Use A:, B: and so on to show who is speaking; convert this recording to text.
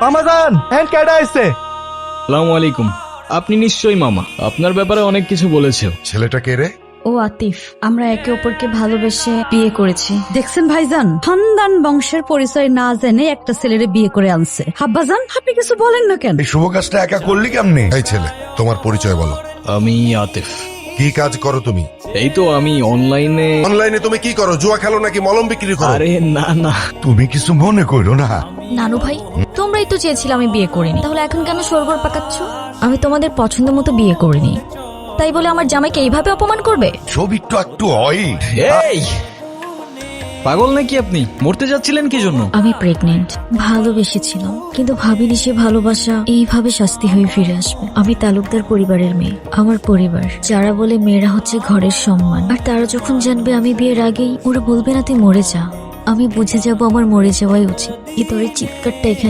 A: মামাজান hand কেডা আইছে?
B: আসসালামু আলাইকুম। আপনি নিশ্চয়ই মামা, আপনার ব্যাপারে অনেক কিছু বলেছে।
C: ছেলেটা কে রে?
D: ও আতিফ, আমরা একে অপরকে ভালোবেসে বিয়ে করেছি। দেখছেন ভাইজান, খানদান বংশের পরিচয় না জেনে একটা ছেলেরে বিয়ে করে আনছে। হাব্বাজান, আপনি কিছু বলেন না কেন?
C: এই শুভ কাজটা একা করলি কেমনে? এই ছেলে, তোমার পরিচয় বলো।
B: আমি আতিফ।
C: কি কাজ করো তুমি?
B: এই তো আমি অনলাইনে।
C: অনলাইনে তুমি কি করো? জুয়া খেলো নাকি মলম বিক্রি করো?
B: আরে না না,
C: তুমি কিছু মনে করো না।
D: নানু ভাই, তোমরাই তো চেয়েছিলে আমি বিয়ে করিনি, তাহলে এখন কেন সরগর পাকাচ্ছ? আমি তোমাদের পছন্দ মতো বিয়ে করিনি, তাই বলে আমার জামাইকে এইভাবে অপমান করবে?
C: সব একটু একটু হয়।
B: এই পাগল নাকি আপনি? মরতে যাচ্ছিলেন কি জন্য?
D: আমি প্রেগনেন্ট, ভালোবেসেছিলাম, কিন্তু ভাবিনি সে ভালোবাসা এইভাবে শাস্তি হয়ে ফিরে আসবে। আমি তালুকদার পরিবারের মেয়ে। আমার পরিবার যারা বলে মেয়েরা হচ্ছে ঘরের সম্মান, আর তারা যখন জানবে আমি বিয়ের আগেই, ওরা বলবে না তুই মরে যা। আমি বুঝে যাব আমার মরে যাওয়াই উচিত। এই তোর চিৎকারটা এখানে